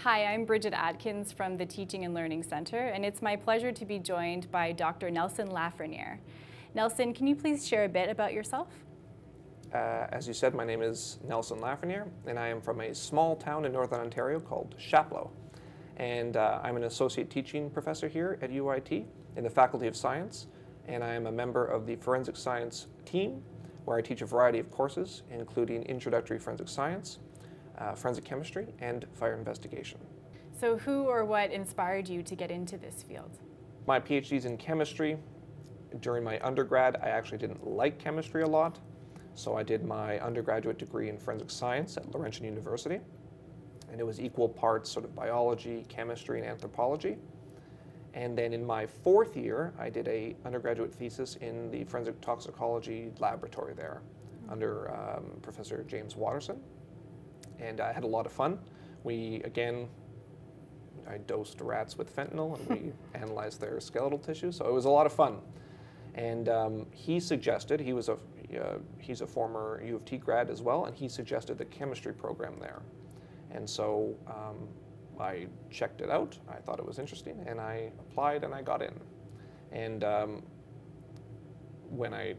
Hi, I'm Bridgette Atkins from the Teaching and Learning Center, and it's my pleasure to be joined by Dr. Nelson Lafrenière. Nelson, can you please share a bit about yourself? As you said, my name is Nelson Lafrenière, and I am from a small town in Northern Ontario called Chapleau. And I'm an associate teaching professor here at UOIT in the Faculty of Science, and I am a member of the forensic science team, where I teach a variety of courses, including introductory forensic science, forensic chemistry, and fire investigation. So who or what inspired you to get into this field? My PhD's in chemistry. During my undergrad, I actually didn't like chemistry a lot, so I did my undergraduate degree in forensic science at Laurentian University, and it was equal parts sort of biology, chemistry, and anthropology. And then in my fourth year, I did an undergraduate thesis in the forensic toxicology laboratory there under Professor James Watterson. And I had a lot of fun. I dosed rats with fentanyl and we analyzed their skeletal tissue, so it was a lot of fun. And he suggested, he's a former U of T grad as well, and he suggested the chemistry program there. And so I checked it out, I thought it was interesting, and I applied and I got in. And when I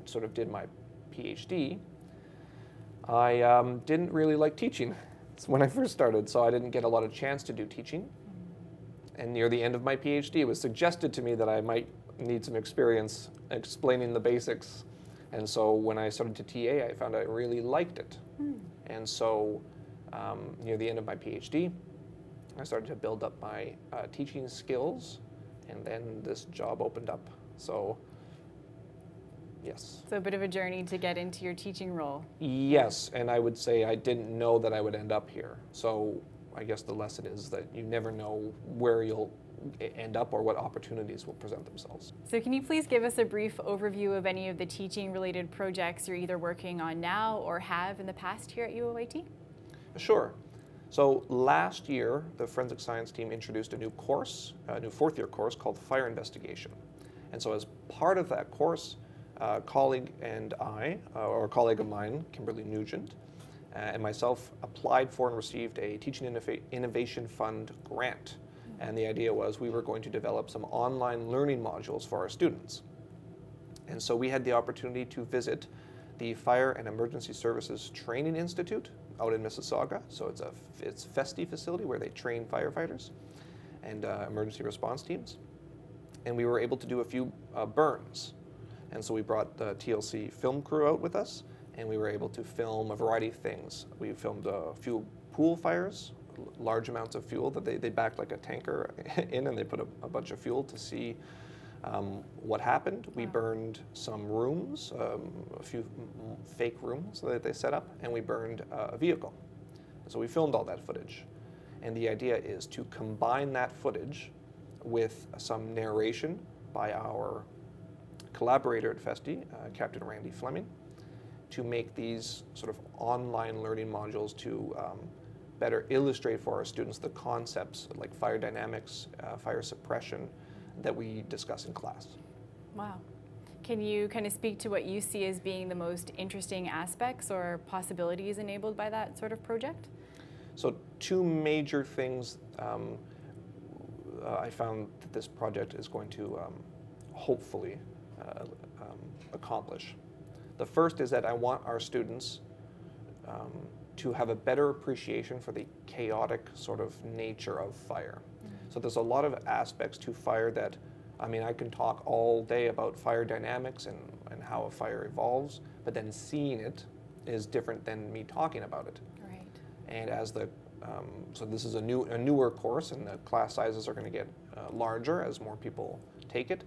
sort of did my PhD, I didn't really like teaching when I first started, so I didn't get a lot of chance to do teaching. And near the end of my PhD, it was suggested to me that I might need some experience explaining the basics. And so when I started to TA, I found I really liked it. And so near the end of my PhD, I started to build up my teaching skills, and then this job opened up. So yes. So a bit of a journey to get into your teaching role. Yes, and I would say I didn't know that I would end up here. So I guess the lesson is that you never know where you'll end up or what opportunities will present themselves. So can you please give us a brief overview of any of the teaching-related projects you're either working on now or have in the past here at UOIT? Sure. So last year, the forensic science team introduced a new course, a new fourth-year course called Fire Investigation. And so as part of that course, a colleague and I, or a colleague of mine, Kimberly Nugent, and myself applied for and received a Teaching Innovation Fund grant. And the idea was we were going to develop some online learning modules for our students. And so we had the opportunity to visit the Fire and Emergency Services Training Institute out in Mississauga. So it's a FESTI facility where they train firefighters and emergency response teams. And we were able to do a few burns. And so we brought the TLC film crew out with us, and we were able to film a variety of things. We filmed few pool fires, large amounts of fuel that they backed like a tanker in, and they put a bunch of fuel to see what happened. We burned some rooms, a few fake rooms that they set up, and we burned a vehicle. So we filmed all that footage. And the idea is to combine that footage with some narration by our collaborator at FESTI, Captain Randy Fleming, to make these sort of online learning modules to better illustrate for our students the concepts like fire dynamics, fire suppression that we discuss in class. Wow. Can you kind of speak to what you see as being the most interesting aspects or possibilities enabled by that sort of project? So two major things I found that this project is going to hopefully accomplish. The first is that I want our students to have a better appreciation for the chaotic sort of nature of fire. So there's a lot of aspects to fire that, I mean, I can talk all day about fire dynamics and how a fire evolves, but then seeing it is different than me talking about it. Right. And as so this is a newer course, and the class sizes are going to get larger as more people take it.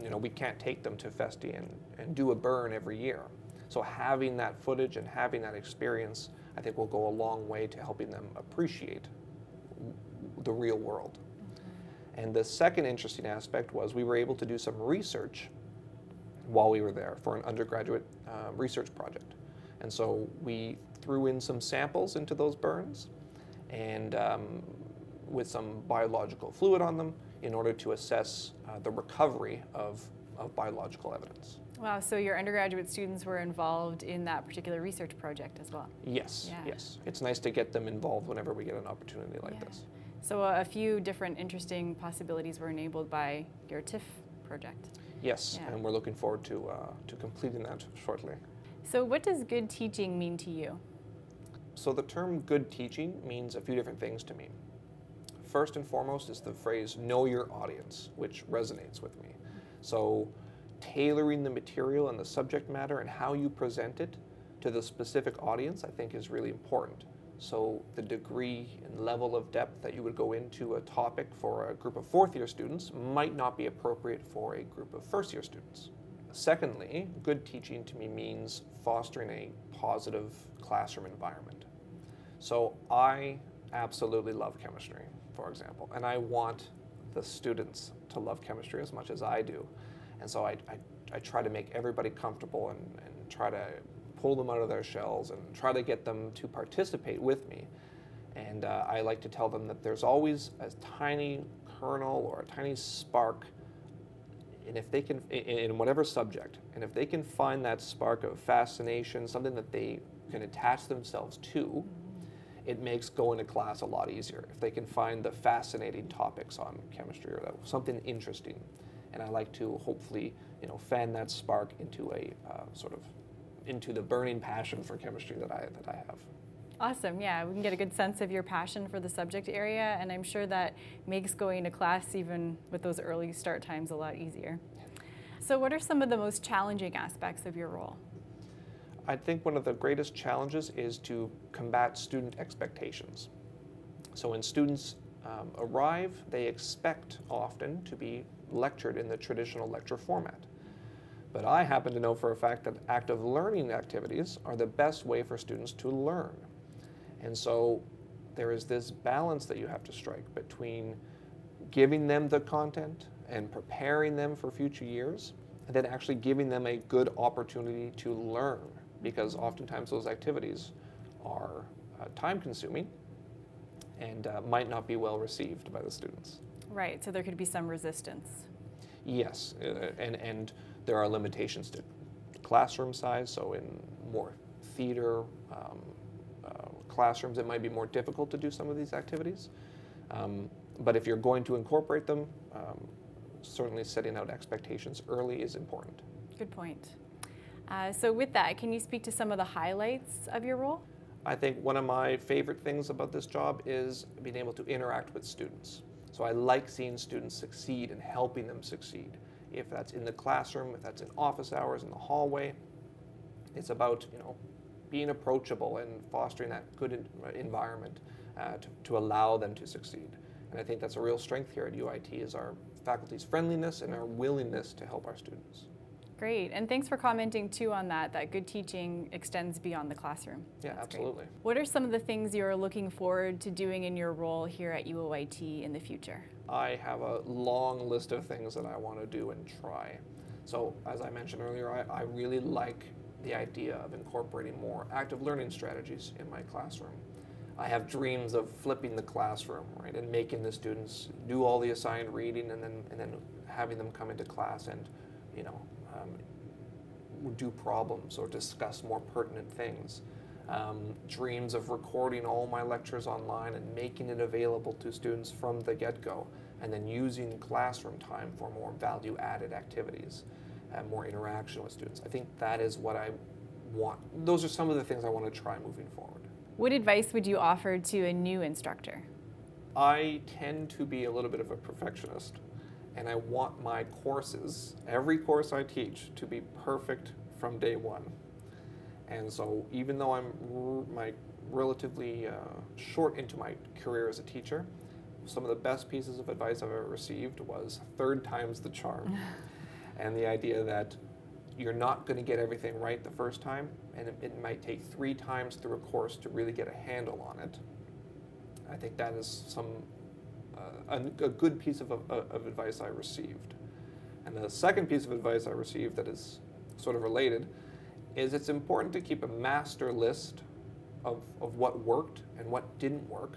You know, we can't take them to FESTI and do a burn every year. So having that footage and having that experience, I think will go a long way to helping them appreciate the real world. And the second interesting aspect was we were able to do some research while we were there for an undergraduate research project. And so we threw in some samples into those burns and with some biological fluid on them in order to assess the recovery of biological evidence. Wow, so your undergraduate students were involved in that particular research project as well? Yes, Yeah. yes. It's nice to get them involved whenever we get an opportunity like this. So a few different interesting possibilities were enabled by your TIFF project. Yes, Yeah. and we're looking forward to completing that shortly. So what does good teaching mean to you? So the term good teaching means a few different things to me. First and foremost is the phrase know your audience, which resonates with me. So tailoring the material and the subject matter and how you present it to the specific audience, I think, is really important. So the degree and level of depth that you would go into a topic for a group of fourth-year students might not be appropriate for a group of first-year students. Secondly, good teaching to me means fostering a positive classroom environment. So I absolutely love chemistry, for example, and I want the students to love chemistry as much as I do. And so I try to make everybody comfortable and try to pull them out of their shells and try to get them to participate with me. And I like to tell them that there's always a tiny kernel or a tiny spark, and if they can, in whatever subject, and if they can find that spark of fascination, something that they can attach themselves to, it makes going to class a lot easier. If they can find the fascinating topics on chemistry or something interesting. And I like to hopefully, fan that spark into a into the burning passion for chemistry that I have. Awesome, yeah, we can get a good sense of your passion for the subject area, and I'm sure that makes going to class, even with those early start times, a lot easier. So what are some of the most challenging aspects of your role? I think one of the greatest challenges is to combat student expectations. So when students arrive, they expect often to be lectured in the traditional lecture format. But I happen to know for a fact that active learning activities are the best way for students to learn. And so there is this balance that you have to strike between giving them the content and preparing them for future years, and then actually giving them a good opportunity to learn, because oftentimes those activities are time-consuming and might not be well received by the students. Right, so there could be some resistance. Yes, and there are limitations to classroom size, so in more theater classrooms it might be more difficult to do some of these activities. But if you're going to incorporate them, certainly setting out expectations early is important. Good point. So with that, can you speak to some of the highlights of your role? I think one of my favorite things about this job is being able to interact with students. So I like seeing students succeed and helping them succeed. If that's in the classroom, if that's in office hours, in the hallway, it's about being approachable and fostering that good environment to allow them to succeed. And I think that's a real strength here at UOIT is our faculty's friendliness and our willingness to help our students. Great, and thanks for commenting too on that good teaching extends beyond the classroom. Yeah, That's absolutely. Great. What are some of the things you're looking forward to doing in your role here at UOIT in the future? I have a long list of things that I want to do and try. So as I mentioned earlier, I really like the idea of incorporating more active learning strategies in my classroom. I have dreams of flipping the classroom, right, and making the students do all the assigned reading and then having them come into class and do problems or discuss more pertinent things. Dreams of recording all my lectures online and making it available to students from the get-go, and then using classroom time for more value-added activities and more interaction with students. I think that is what I want. Those are some of the things I want to try moving forward. What advice would you offer to a new instructor? I tend to be a little bit of a perfectionist, and I want my courses, every course I teach, to be perfect from day one. And so even though I'm relatively short into my career as a teacher, some of the best pieces of advice I've ever received was third time's the charm. And the idea that you're not going to get everything right the first time, and it might take 3 times through a course to really get a handle on it. I think that is a good piece of advice I received. And the second piece of advice I received that is sort of related is it's important to keep a master list of what worked and what didn't work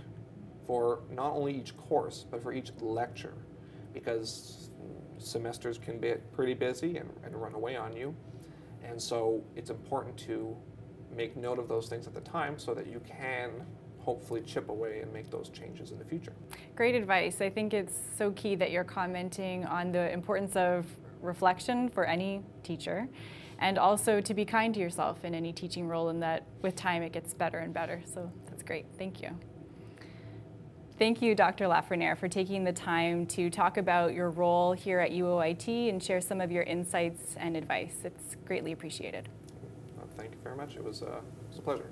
for not only each course, but for each lecture, because semesters can be pretty busy and run away on you. And so it's important to make note of those things at the time so that you can hopefully chip away and make those changes in the future. Great advice. I think it's so key that you're commenting on the importance of reflection for any teacher, and also to be kind to yourself in any teaching role, and that with time it gets better and better. So that's great. Thank you. Thank you, Dr. Lafrenière, for taking the time to talk about your role here at UOIT and share some of your insights and advice. It's greatly appreciated. Thank you very much. It was a pleasure.